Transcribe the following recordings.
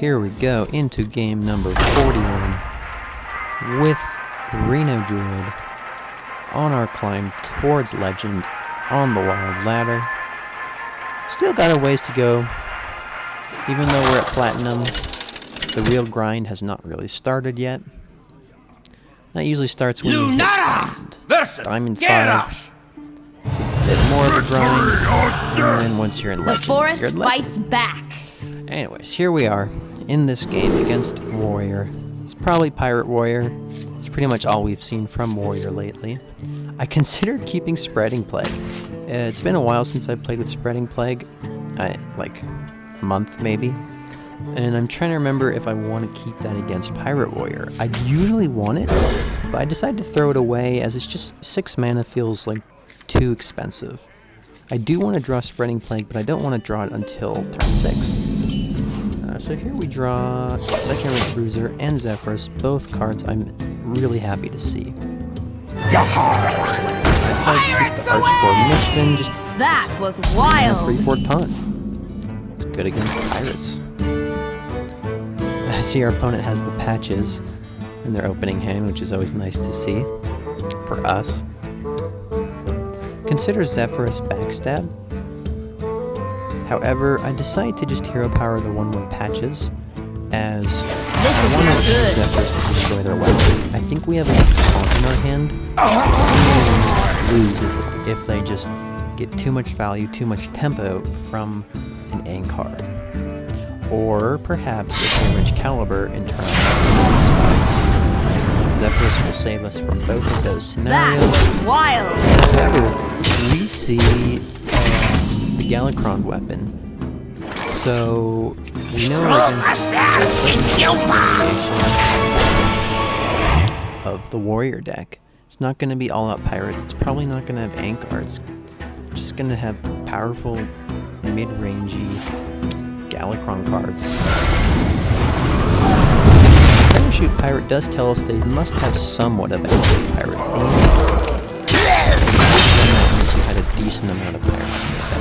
here we go into game number 41 with Reno Druid on our climb towards Legend on the Wild Ladder. Still got a ways to go. Even though we're at Platinum, the real grind has not really started yet. That usually starts when you hit Diamond 5. It's more of a grind, and then once you're in Legend, the forest you're in fights back. Anyways, here we are in this game against Warrior. It's probably Pirate Warrior. It's pretty much all we've seen from Warrior lately. I considered keeping Spreading Plague. It's been a while since I played with Spreading Plague, like a month maybe. And I'm trying to remember if I want to keep that against Pirate Warrior. I usually want it, but I decided to throw it away as it's just 6 mana feels like too expensive. I do want to draw Spreading Plague, but I don't want to draw it until turn 6. So here we draw Second Rank Cruiser and Zephyrus, both cards I'm really happy to see. I decided to keep the Archboard Mishpin, just that was wild. 3/4 taunt. It's good against pirates. I see our opponent has the patches in their opening hand, which is always nice to see for us. Consider Zephyrus Backstab. However, I decided to just hero power the 1/1 patches, as I want to use Zephyrus to destroy their weapon. I think we have enough taunt in our hand. Lose is if they just get too much value, too much tempo from an Ankar. Or perhaps if they reach Caliber in turn. Zephyrus will save us from both of those scenarios. That was wild! However, we see the Galakrond weapon. So we know of the Warrior deck. It's not going to be all-out pirates. It's probably not going to have Ankar. It's just going to have powerful, mid-rangey Galakrond cards. Parachute Pirate does tell us they must have somewhat of a pirate theme. That means you had a decent amount of pirates in the deck.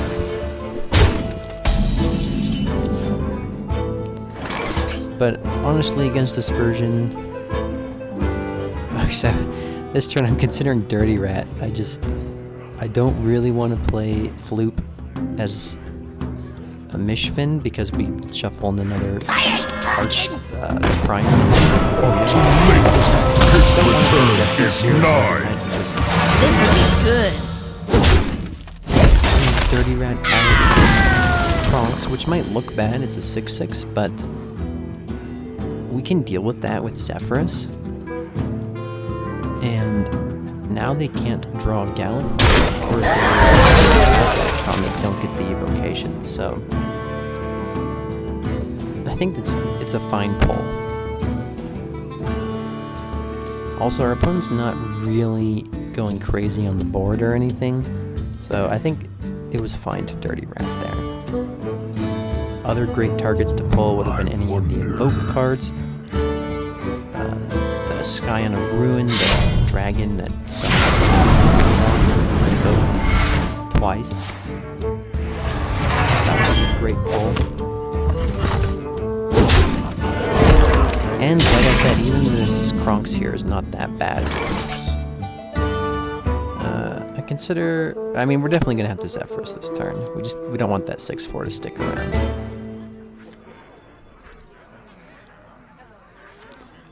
But honestly, against this version, this turn I'm considering Dirty Rat. I don't really want to play Floop as a Mishpin because we shuffle in another Arch Prime. This will be good. Dirty Rat Pirate Trunks, which might look bad. It's a 6/6, but we can deal with that with Zephyrus. And now they can't draw Galakrond, or they don't get the evocation, so I think it's a fine pull. Also, our opponent's not really going crazy on the board or anything, so I think it was fine to Dirty Rat there. Other great targets to pull would have been any of the Invoke cards, the Scion of Ruin, the dragon that Invoke twice. That was a great pull. And like I said, even this Kronks here is not that bad as it looks. I mean, we're definitely going to have to Zephyrus this turn. We don't want that 6/4 to stick around.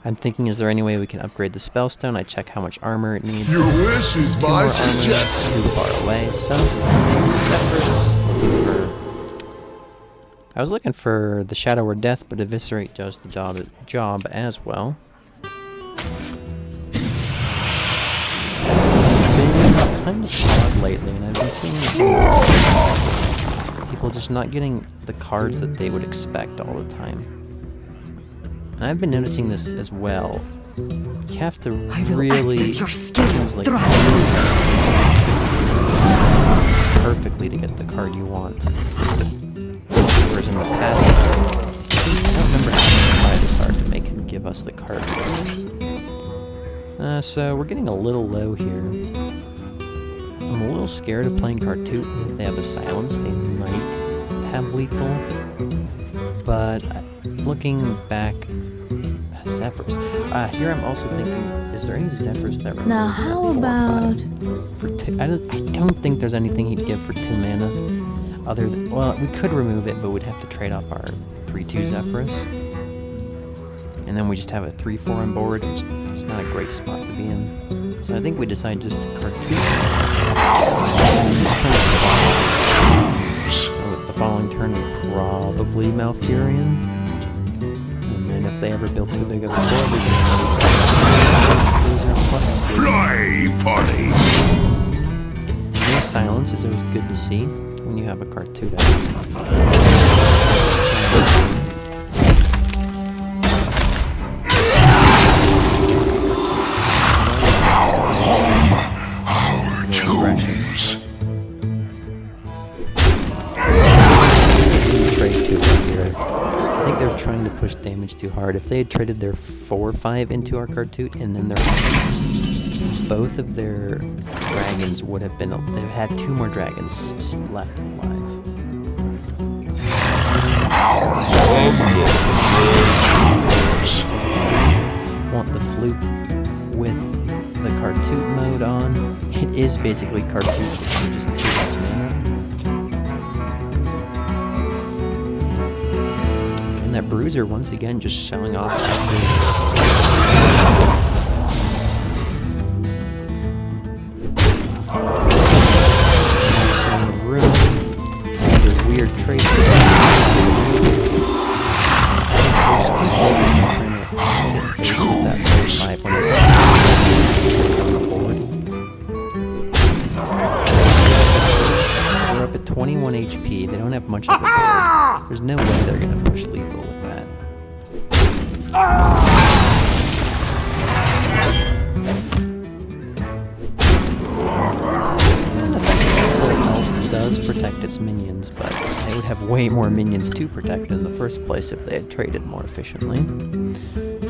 I'm thinking, is there any way we can upgrade the Spellstone? I check how much armor it needs. Your wish is my suggestion. Too far away, so I was looking for the Shadow or Death, but Eviscerate does the job as well. It's been kind of odd lately, and I've been seeing people just not getting the cards that they would expect all the time. And I've been noticing this as well. You have to really perfectly to get the card you want. Whereas in the past, I don't remember how to try this hard to make him give us the card. So we're getting a little low here. I'm a little scared of playing card 2. If they have a silence, they might have lethal. But looking back, Zephyrs. Here I'm also thinking, is there any Zephyrs that were Now how about... for two? I don't think there's anything he'd give for 2 mana. Other than, well, we could remove it, but we'd have to trade off our 3/2 Zephyrs. And then we just have a 3/4 on board, which is not a great spot to be in. So I think we decide just to cartoon. So the following turn we probably Malfurion. And then if they ever build too big of a board, we can Fly, party! no silence is always good to see when you have a Cartuda. Trying to push damage too hard. If they had traded their 4/5 into our Cartoot and then both of their dragons would have been, they had 2 more dragons left alive. Want the Flute with the Cartoot mode on. It is basically Cartoot, just 2 less mana. That Bruiser once again just showing off how good it is. Room, the weird traits. We're up at 21 HP. They don't have much of a board. There's no way they're gonna push lethal with that. And the fact that full health does protect its minions, but they would have way more minions to protect in the first place if they had traded more efficiently.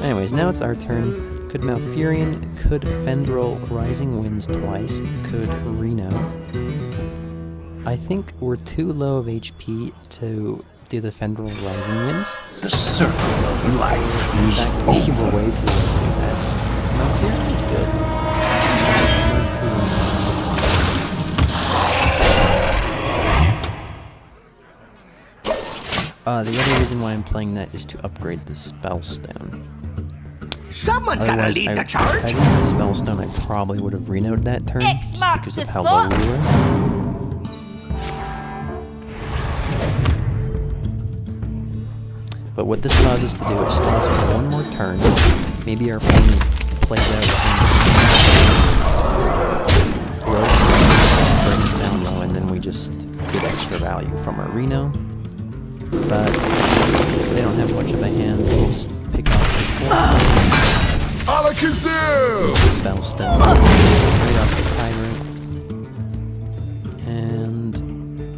Anyways, now it's our turn. Could Malfurion, could Fendrel, Rising Winds twice, could Reno. I think we're too low of HP to do the Fendrel Rising Winds. The circle of life is We're way too low to do that. Malfurion's good. The other reason why I'm playing that is to upgrade the Spellstone. Someone's gotta lead the If I charge. didn't have Spellstone, I probably would have renoed that turn, X just marks because the of how low we were. But what this allows us to do is stalls for 1 more turn. Maybe our opponent plays out some brings down low, and then we just get extra value from our Reno. But they don't have much of a hand. We'll just pick off the Alakazam! Spellstone, right off the Tyrant, and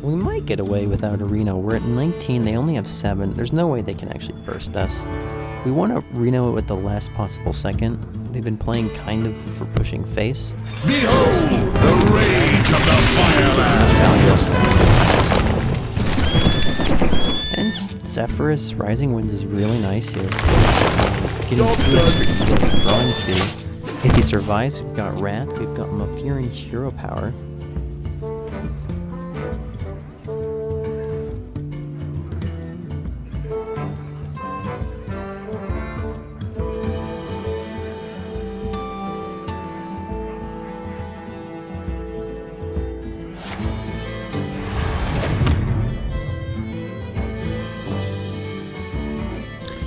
we might get away without a Reno. We're at 19, they only have 7. There's no way they can actually burst us. We want to Reno it with the last possible second. They've been playing kind of for pushing face. Behold the rage of the fireland! And Zephyrus Rising Winds is really nice here. Getting 2 extra heals, drawing 2. If he survives, we've got Wrath, we've got Malfurion Hero Power.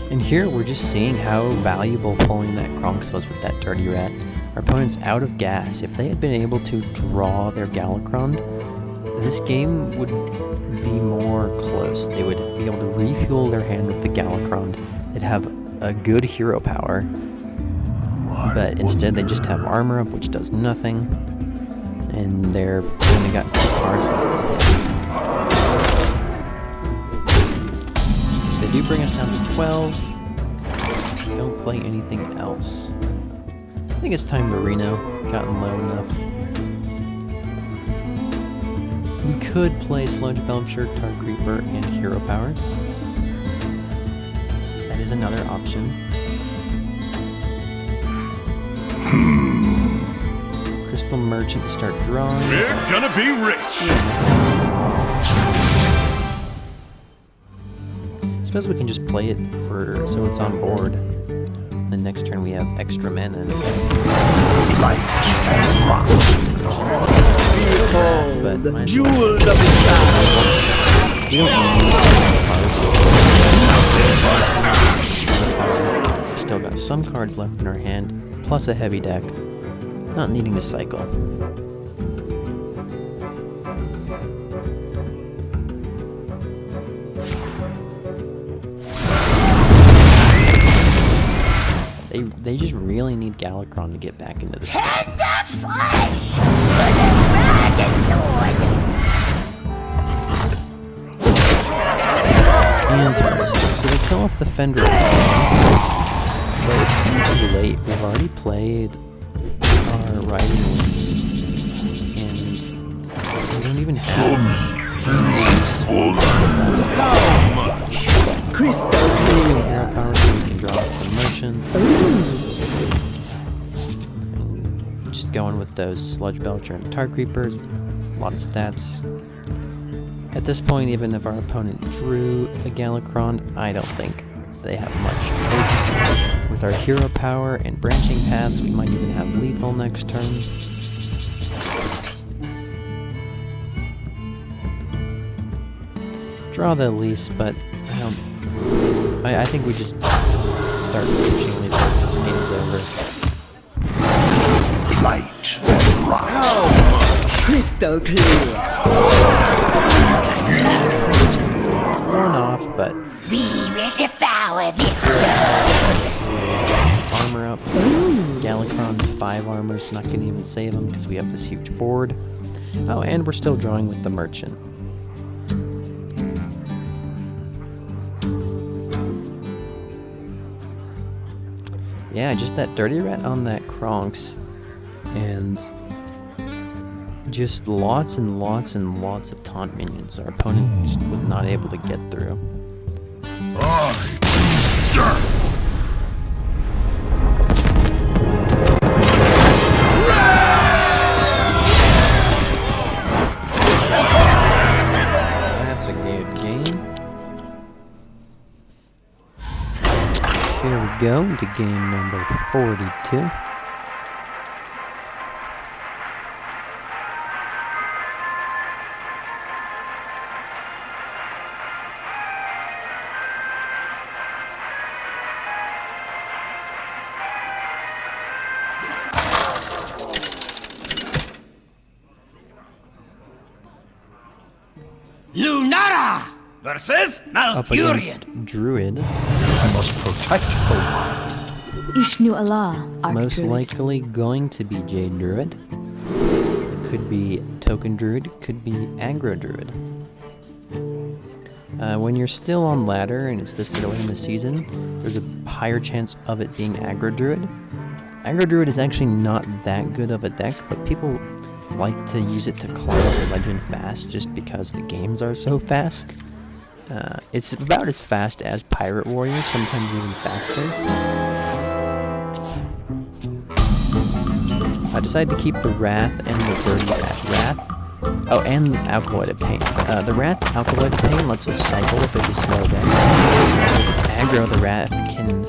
And here we're just seeing how valuable pulling that Kronx was with that Dirty Rat. Our opponent's out of gas. If they had been able to draw their Galakrond, this game would be more close. They would be able to refuel their hand with the Galakrond. They'd have a good hero power, but instead they just have armor up, which does nothing, and they're only got 2 cards left to hit. They do bring us down to 12. Don't play anything else. I think it's time to Reno. Gotten low enough. We could play Sludge Belcher, Tar Creeper, and Hero Power. is another option. Crystal Merchant to start drawing. We're gonna be rich. I suppose we can just play it for so it's on board. The next turn we have extra mana. But The jewels of the sky. you don't need cards. Still got some cards left in our hand, plus a heavy deck. Not needing to cycle. They just really need Galakrond to get back into the game. Interesting. So they kill off the Fender. But it's too late. We've already played our Riding Winds. And we don't even have Crystal Hero Power, so we can draw some Merchants. And just going with those Sludge Belcher and Tar Creepers. A lot of stats. At this point, even if our opponent drew a Galakrond, I don't think they have much hope. With our Hero Power and Branching Paths, we might even have Lethal next turn. Draw the least, but I think we just start pushing Lethal. This game's over. Light and rock. Crystal clear. Worn off, but We will devour this. armor up. Galakrond's 5 armor's not gonna even save him because we have this huge board. Oh, and we're still drawing with the Merchant. Yeah, just that Dirty Rat on that Kronks, and just lots and lots and lots of taunt minions. Our opponent just was not able to get through. That's a good game. Here we go into game number 42. Lunara versus Up Malfurion. against Druid. I must protect the Ishnu Allah, Most Archdruid. likely going to be Jade Druid. Could be Token Druid, could be Aggro Druid. When you're still on ladder and it's this early in the season, there's a higher chance of it being Aggro Druid. Aggro Druid is actually not that good of a deck, but people like to use it to climb up legend fast just because the games are so fast. It's about as fast as Pirate Warrior, sometimes even faster. I decided to keep the Wrath and the Dirty Wrath. Oh, and Alkaloid Pain. The Wrath Alkaloid Pain lets us cycle if it's a slow deck. If it's aggro, the Wrath can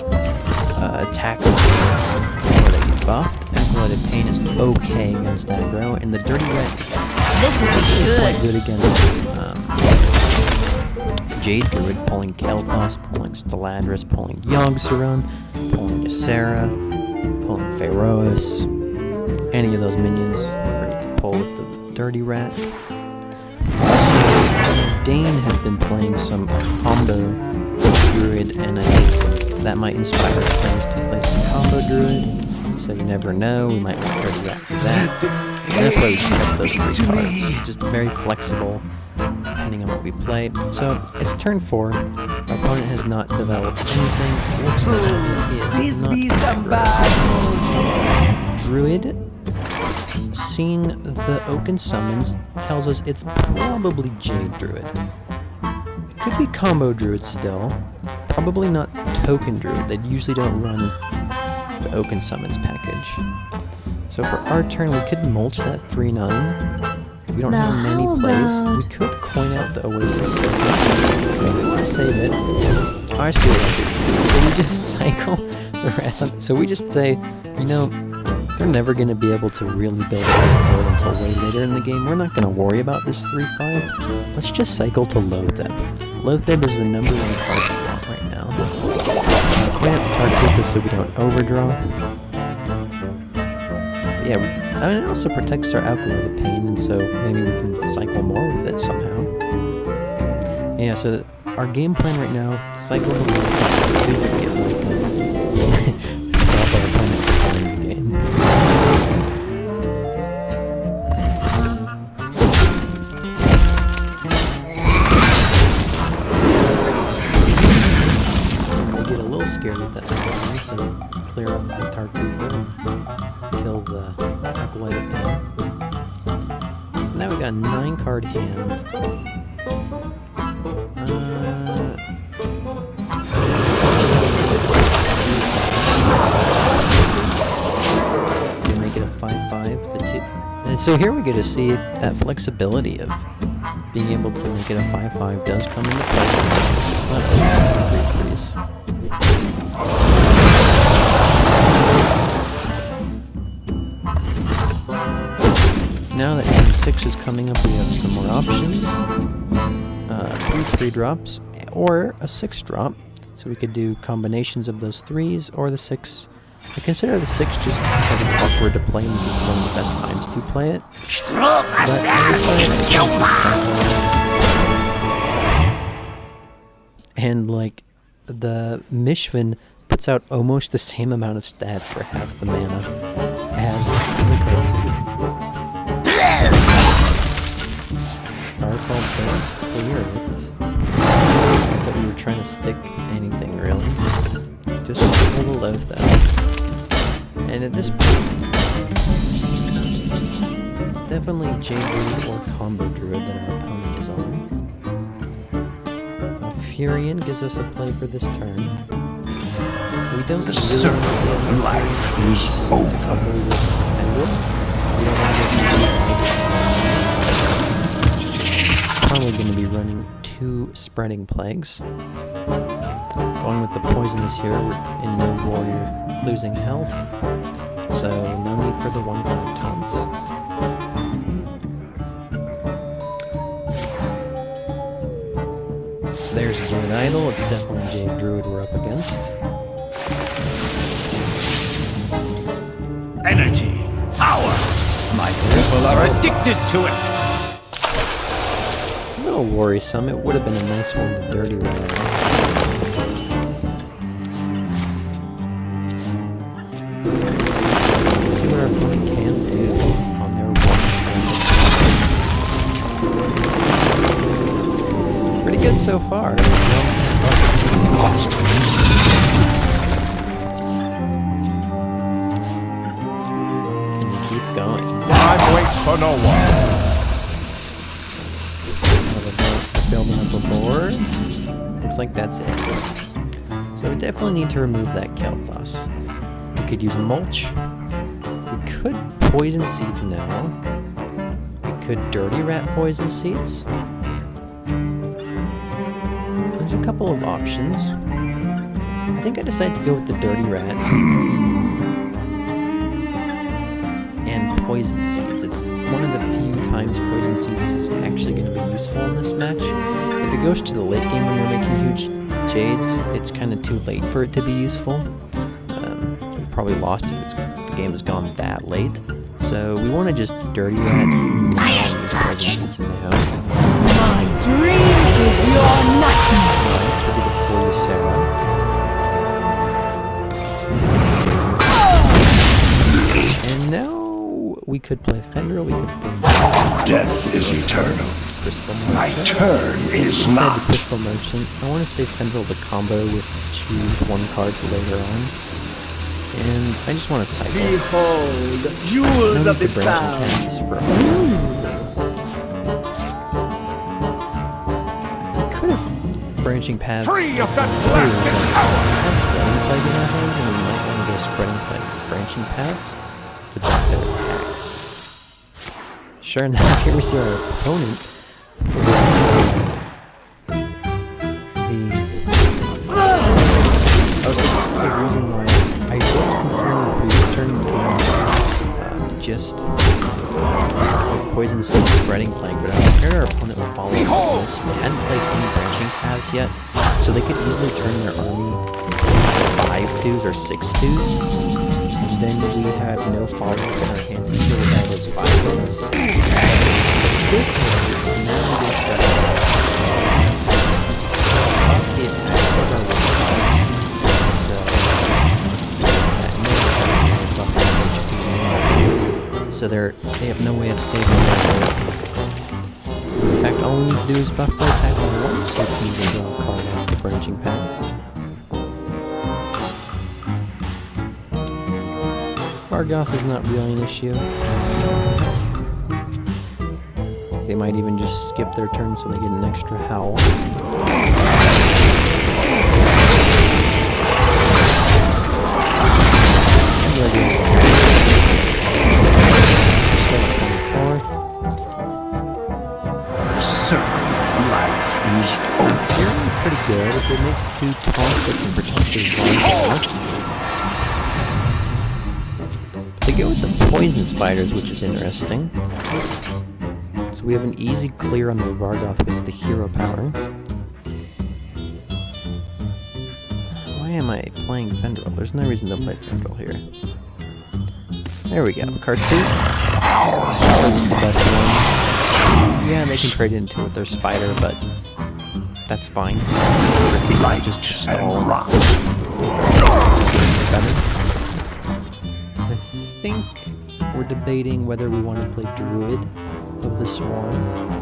attack whenever they get buffed. Alkaloid Pain is okay against aggro, and the Dirty Wrath is quite good against Jade Druid, pulling Kel'Thas, pulling Steladris, pulling Yogg-Saron, pulling Ysera, pulling Pharaohs. Any of those minions are ready to pull with the Dirty Rat. Also, Dane has been playing some combo Druid, and I think that might inspire players to play some combo Druid. So you never know, we might want Dirty Rat for that. And that's why we just those 3 cards. Just very flexible, depending on what we play. So, it's turn 4. Our opponent has not developed anything. Looks like it is This not be some aggro. bad Druid, seeing the Oaken summons, tells us it's probably Jade Druid. It could be combo Druid still. Probably not token druid. They usually don't run the Oaken Summons package. So for our turn, we could mulch that 3/9. We don't Now, have many how plays. about- We could coin out the Oasis Circle. But we want to save it. Oh, I see what I do. So we just cycle the rest. So we just say, you know, they're never going to be able to really build a board until way later in the game. We're not going to worry about this 3/5. Let's just cycle to Loatheb. Loatheb is the #1 card we want right now. Coin out the Tarkuka so we don't overdraw. But yeah, I mean, it also protects our Alkali of Pain, and so maybe we can cycle more with it somehow. Yeah, so our game plan right now, cycle the Loatheb. Stop our opponent from playing the game. We get a little scared with that stuff, so clear up the Tarkuka and kill the Acolyte of Pain. So now we got a 9-card hand. Make it a 5/5. The two. And so here we get to see that flexibility of being able to make it a 5/5 does come into place. It's not always 3 Now that game 6 is coming up, we have some more options. 3 drops or a 6 drop. So we could do combinations of those 3s or the 6. I consider the 6 just because it's awkward to play, and this is one of the best times to play it. But and like the Mishvin puts out almost the same amount of stats for half the mana as Starfall does clear it. Not that we were trying to stick anything really. Just a little low though. And at this point, it's definitely Jade Druid or Combo Druid that our opponent is on. Furion gives us a play for this turn. We don't The really circle want to see of life is over. We don't want to probably going to be running 2 Spreading Plagues. Going with the poisonous here, we're in no warrior losing health, so no need for the 1-card taunts. There's Jade Idol, it's definitely Jade Druid we're up against. Energy, power. My people are addicted to it. A little worrisome, it would have been a nice one to dirty rat. Let's see what our opponent can do on their one. Pretty good so far. Lost. Keep going. Time waits for no one. Building up a board. Looks like that's it. So we definitely need to remove that Kelthos. We could use mulch. We could poison seeds now. We could dirty rat poison seeds. There's a couple of options. I think I decided to go with the dirty rat and poison seeds. It's one of the few times poison seeds is actually going to be useful in this match. If it goes to the late game when you're making huge jades, it's kind of too late for it to be useful. We probably lost if the game has gone that late. So we want to just dirty rat and use poison seeds now. My dream is your nightmare. Nice, we'll do the Poor Sarah. And now we could play Fenrir, we could play Death is eternal. Crystal My Merchant. turn is Inside not. the Crystal Merchant, I want to say Fenrir the combo with 2 1-cards later on. And I just want to cycle. Behold, No jewels need of to the branch sound. and cast Spur. I could have branching paths. Free of that blasted tower! Have spreading plague in our hand, and we might want to go spreading plagues, branching paths to block their attacks. Sure enough, here we see our opponent. So this is the reason why I was considering the previous turn just poison seed spreading plague, but I prepared our opponent would follow this. They hadn't played any branching paths yet, so they could easily turn their army 5-2s or 6-2s, and then we had no follow-up in our hand until that was 5-1s. This is now just the attack of our so they have no way of saving their goal. In fact, all we need to do is buff their attack on once, which means we draw a card off the branching path. Vargoth is not really an issue. They might even just skip their turn so they get an extra howl. It's pretty good. If they make 2 taunts, they can potentially They go with the poison spiders, which is interesting. So we have an easy clear on the Vargoth with the hero power. Why am I playing Fendrel? There's no reason to play Fendrel here. There we go. Card 2. That's the best one. Yeah, they can trade into it with their spider, but that's fine. Just stall. Better. I think we're debating whether we want to play Druid of the Swarm,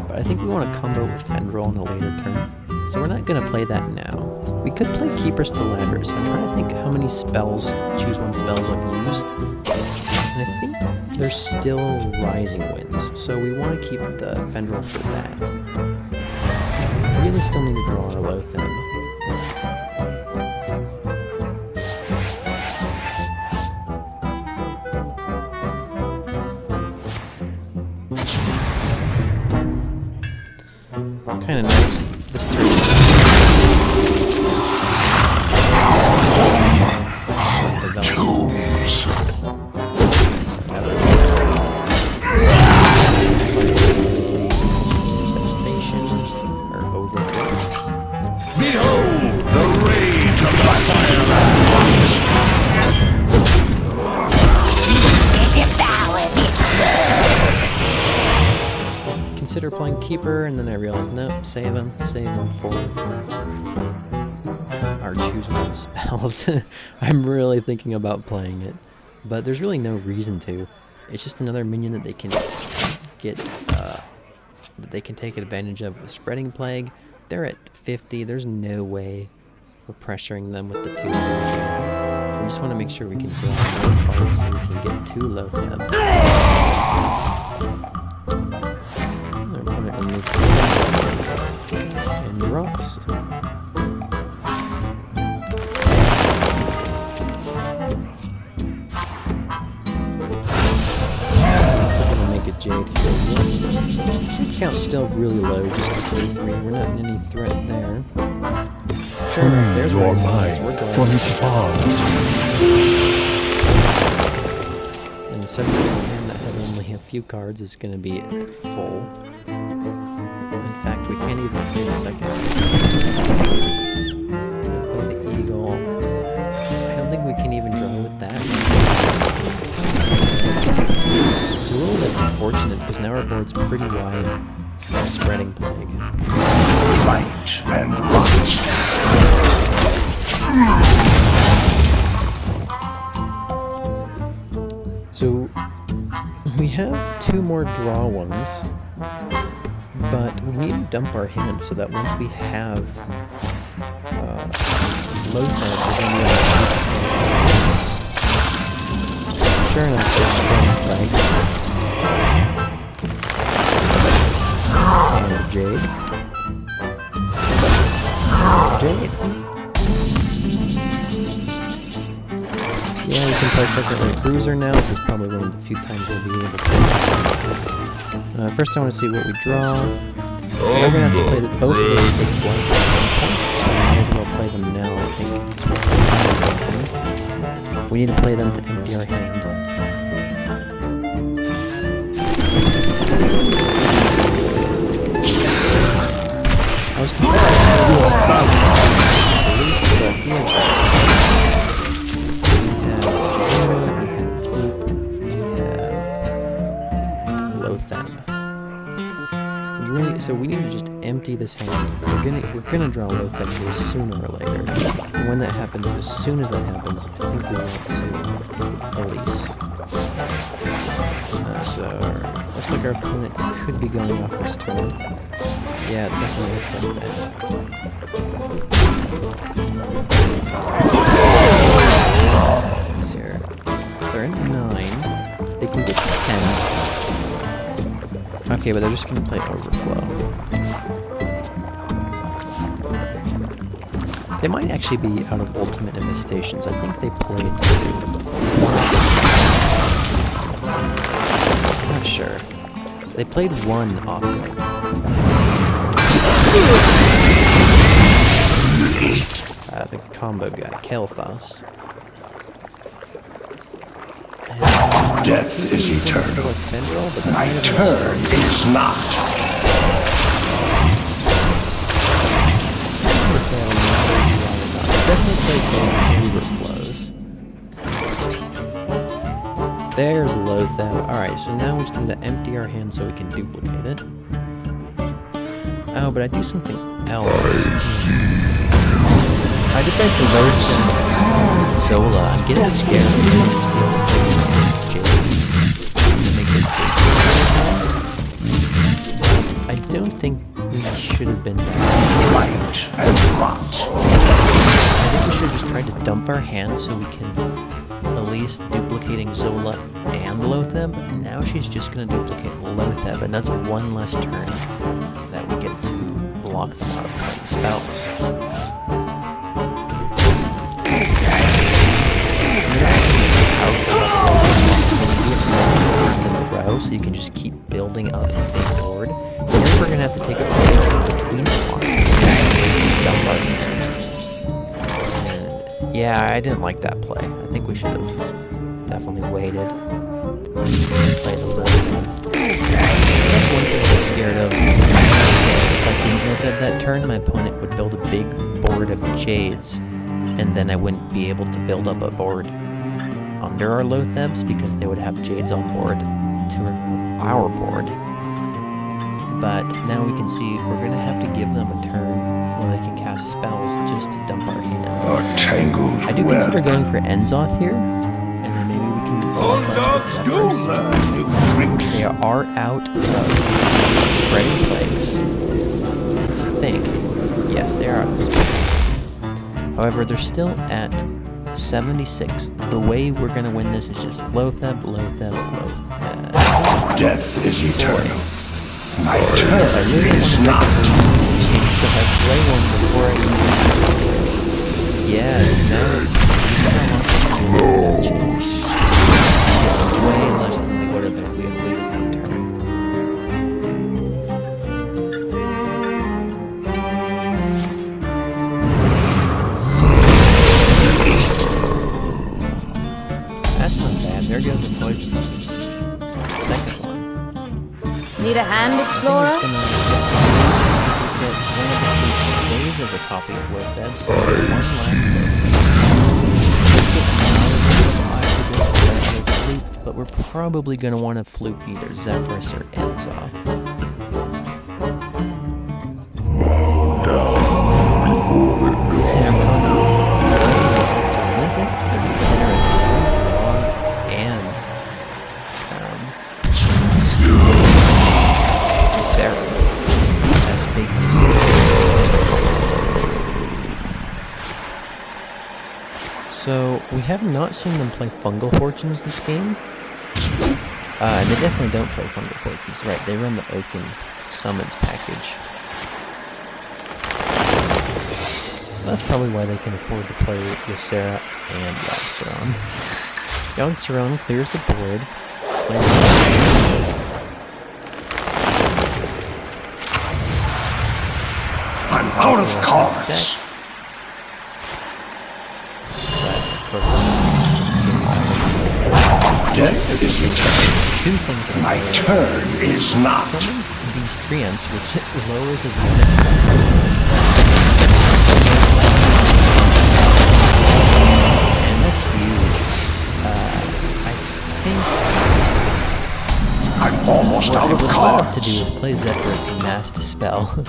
but I think we want to combo with Fendrel in a later turn. So we're not going to play that now. We could play Keeper Stilettos. I'm trying to think how many spells, choose one spells I've used. And I think there's still Rising Winds, so we want to keep the Fendrel for that. We really still need to draw our Lothan. Kind of nice this turn. Consider playing Keeper, and then I realized, nope, save him for our choose one spells. I'm really thinking about playing it, but there's really no reason to. It's just another minion that they can get, that they can take advantage of with Spreading Plague. They're at 50, there's no way we're pressuring them with the 2 Lothan. We just want to make sure we can draw more cards so we can get 2 Lothan. And the rocks. We're gonna make a Jade here. Count's still really low, just at 33. We're not in any threat there. Sure enough, there's your Rising mind Winds. from each pond. And the 7 hand that had only a few cards is going to be full. In fact, we can't even play the second. Play the Eagle. I don't think we can even draw with that. It's a little bit unfortunate because now our board's pretty wide of Spreading Plague. Light and rot. So we have 2 more draw ones, but we need to dump our hand so that once we have Lothan, we're going to be able to sure enough, there's Spreading Plague. And Jade. Jade. Yeah, we can play second rate cruiser now. This is probably one of the few times we'll be able to. First, I want to see what we draw. We're gonna have to play both of those big flights at one point, so I might as well play them now. I think we need to play them to empty our hand. I was confused. So we need to just empty this hand. We're gonna draw Lotheb here sooner or later. And when that happens, as soon as that happens, I think we want to release. So looks like our opponent could be going off this turn. Yeah, it definitely looks like that. Let's see here. They're at 9. They can get to 10. Okay, but they're just gonna play Overflow. They might actually be out of Ultimate Devastations. I think they played 2. Not sure. So they played 1 off-right. The combo guy, Kael'thas. Death is eternal. My turn is not. There's Lotheb. Alright, so now we just need to empty our hand so we can duplicate it. Oh, but I do something else. I decided to load Zola. I'm getting scared. I don't think we should have been Light and rot. I think we should have just tried to dump our hand so we can at least duplicating Zola and Lotheb. And now she's just going to duplicate Lotheb, and that's one less turn that we get to block them out of playing spells. So you can just keep building up a big board. And then we're gonna have to take a break between and yeah, I didn't like that play. I think we should have definitely waited. Played a little bit. That's one thing I'm scared of. If I didn't look at that turn, my opponent would build a big board of Jades, and then I wouldn't be able to build up a board under our Lothebs because they would have Jades on board to remove our board. But now we can see we're going to have to give them a turn where they can cast spells just to dump our hand. I do consider going for Enzoth here, and then maybe we can Bulldogs do learn new tricks. They are out of spreading plagues. I think. Yes, they are out of spreading plagues. However, they're still at 76. The way we're going to win this is just Lotheb, Lotheb, Lotheb. Death is eternal. My turn is not. So I play one before I even... Yes, now... Way less than we would have if we had waited one turn. That's not bad. There goes the poison seeds. Second one. Need a hand, Explorer? Get one of the staves as a copy of Lotheb, so one last flute, but we're probably going to want to flute either Zephyrus or Enzoth. So, we have not seen them play Fungal Fortunes this game. They definitely don't play Fungal Fortunes, right? They run the Oaken Summons package. That's probably why they can afford to play with Sarah and Yogg-Saron. Yogg-Saron clears the board. I'm out of cards. Death is eternal. Two things that My turn is not. summons these treants, which lowers his unit. And that's huge. I think I'm almost out of what I cards. would love to do is play Zephyrus and Mass Dispel,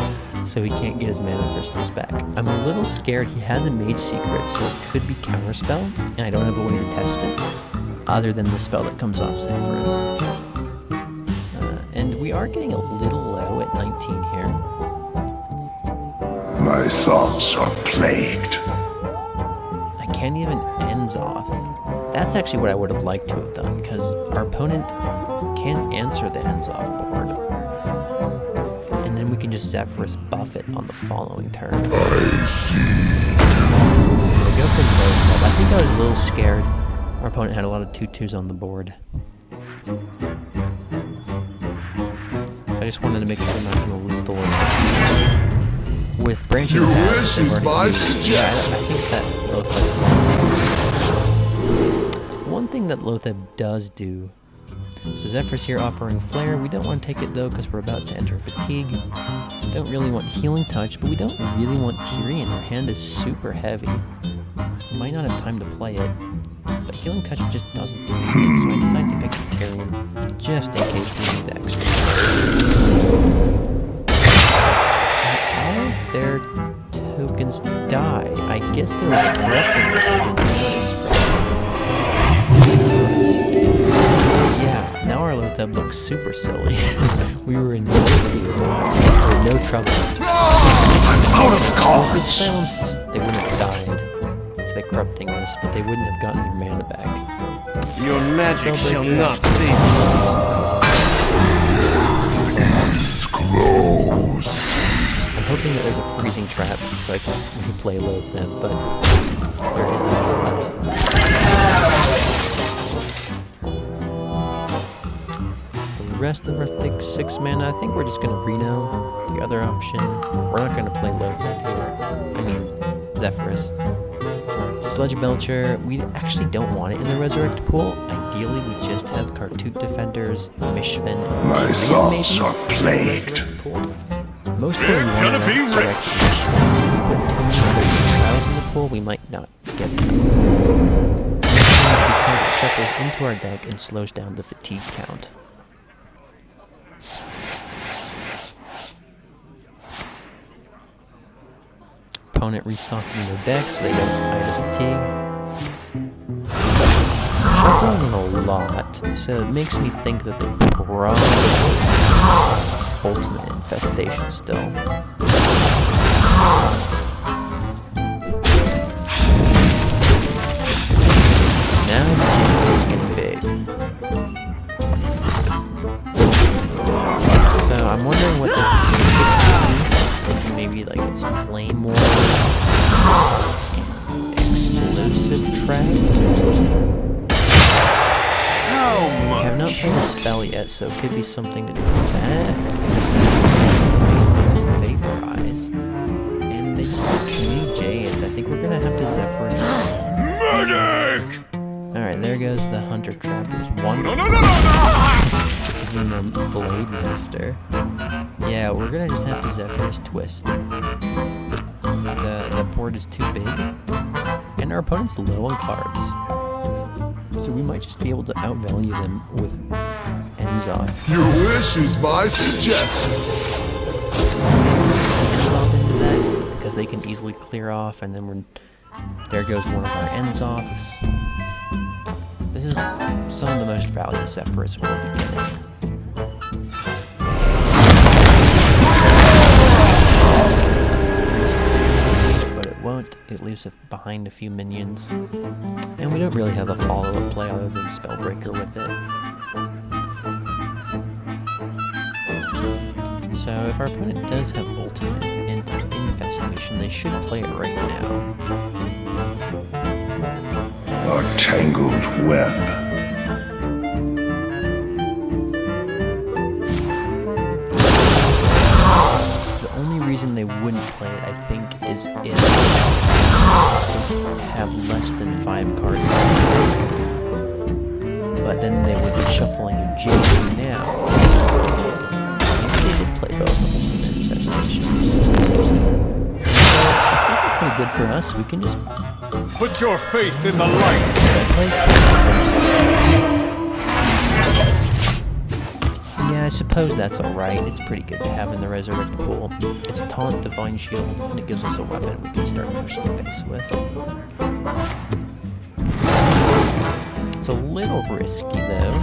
so he can't get his mana crystals back. I'm a little scared. He has a Mage Secret, so it could be Counterspell, and I don't have a way to test it, other than the spell that comes off Zephyrus. And we are getting a little low at 19 here. My thoughts are plagued. I can't even ends off. That's actually what I would have liked to have done, because our opponent can't answer the ends off board. And then we can just Zephyrus buff it on the following turn. I go for low club. I think I was a little scared. Our opponent had a lot of 2/2s on the board. I just wanted to make sure I'm not going to lethal it. With branching paths, they've already used it. Yeah, I think that Lotheb is on. One thing that Lotheb does do. So Zephyrus here offering Flare. We don't want to take it though because we're about to enter Fatigue. Don't really want Healing Touch, but we don't really want Tyrion. Our hand is super heavy. We might not have time to play it. But Healing Touch just doesn't do anything, so I decided to pick the Tyrion just in case we need extra. All of their tokens die. I guess there was a corrupting list of yeah, now our Lotheb looks super silly. We were in no fear, or no trouble. I'm out of If cards. it's silenced, they wouldn't have died to the corrupting list, but they wouldn't have gotten their mana back. Your magic shall not save I'm hoping that there's a freezing trap so I can replay Lotheb, but there isn't that. The rest of our 6 mana, I think we're just going to Reno, the other option. We're not going to play Lotheb here. I mean, Zephyrus. Sludge Belcher, we actually don't want it in the Resurrect pool. Ideally, we just have Kartut Defenders, Mishven, and My Tyrion thoughts maybe are in the plagued. Resurrect pool. Most of them want to Resurrect. If we put too many other trials in the pool, we might not get them. Because it shuffles into our deck and slows down the fatigue count. Opponent restocking their deck so they don't die to fatigue. Shuffling a lot, so it makes me think that they're probably ultimate infestation still. Now Jade is getting big. So I'm wondering what they can maybe like it's Flame War, Explosive Trap. I have not played a spell yet, so it could be something to do with that. Vaporize. And they just have too many Jades. I think we're gonna have to Zephyrus. Alright, there goes the Hunter Trappers. One. Even the Blade Master. Yeah, we're gonna just have to Zephyrus Twist. The board is too big. And our opponent's low on cards. So we might just be able to outvalue them with ends off. Your wish is my suggestion. Ends off into that because they can easily clear off, and then there goes one of our ends offs. This is some of the most value Zephyrus will be getting. But it won't. It leaves behind a few minions. And we don't really have a follow-up play other than Spellbreaker with it. So if our opponent does have ultimate and infestation. They should play it right now. A tangled web. The only reason they wouldn't play it, I think, is if they have less than 5 cards. But then they would be shuffling Jade now. Maybe they did play both of them in infestations. It's still pretty good for us. We can just Put your faith in the light. Yeah, I suppose that's alright. It's pretty good to have in the Resurrect pool. It's Taunt, Divine Shield, and it gives us a weapon we can start pushing the face with. It's a little risky, though.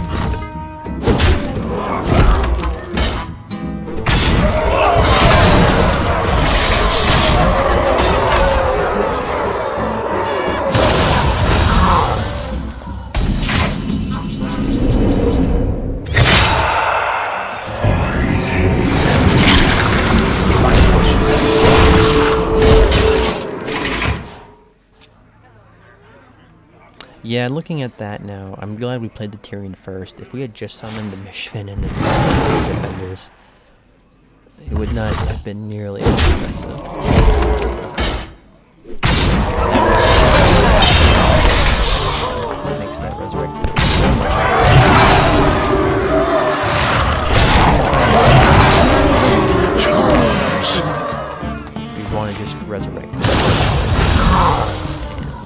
Yeah, looking at that now, I'm glad we played the Tyrion first. If we had just summoned the Mishvin and the defenders, it would not have been nearly as impressive. That makes that Resurrect so much better. We want to just Resurrect.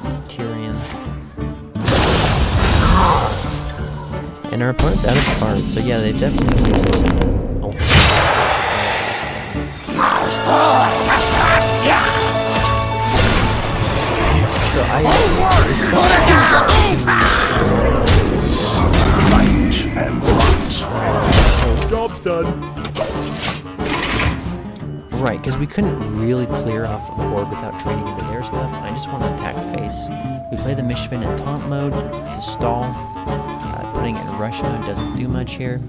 And Tyrion. And our opponent's out of cards, so yeah, they definitely need this ultimate. So Light and rot. Job's done. Right, because we couldn't really clear off the board without trading into their stuff. I just want to attack face. We play the Mishvin in taunt mode to stall. Putting it in Russia doesn't do much here.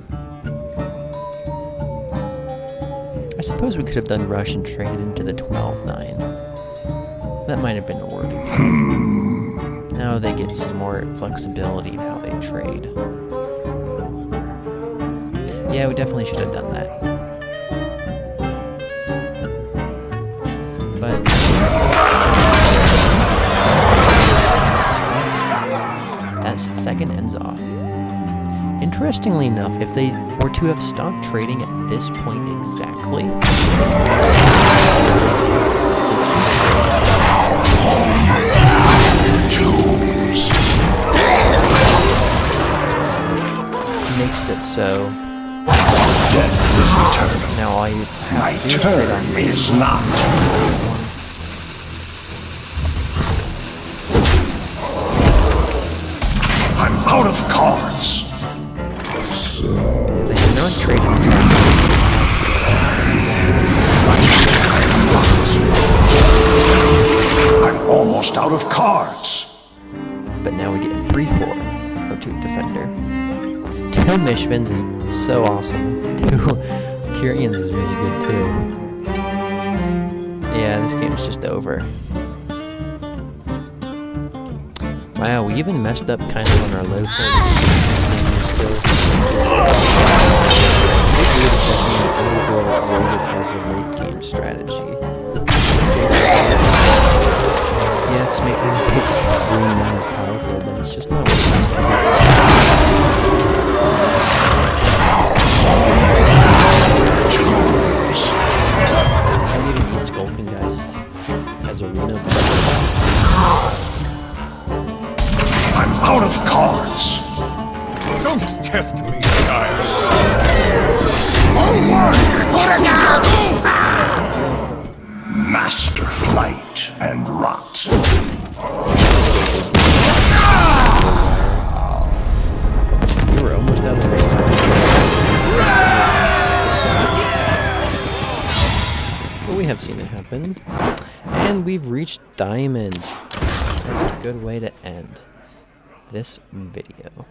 I suppose we could have done Rush and traded into the 12-9. That might have been a worthy one. Now they get some more flexibility in how they trade. Yeah, we definitely should have done that. But as the second ends off. Interestingly enough, if they were to have stopped trading at this point exactly, makes it so Death is eternal. now all you My have to do is trade on turn is not. I'm out of cards. They have not traded. I'm almost out of cards. But now we get a 3/4 for 2 defender. 2 Mishvins is so awesome. 2 Tyrion's is really good too. Yeah, this game's just over. Wow, we even messed up kind of on our low phase. As a late game strategy. Yeah, it's making it really not as powerful, but it's just not what it has to be. I don't even need Skulking Geist as a Reno. I'm out of cards. Don't test me, child. Master flight and rot. We were almost out of this but we have seen it happen. And we've reached Diamond. That's a good way to end this video.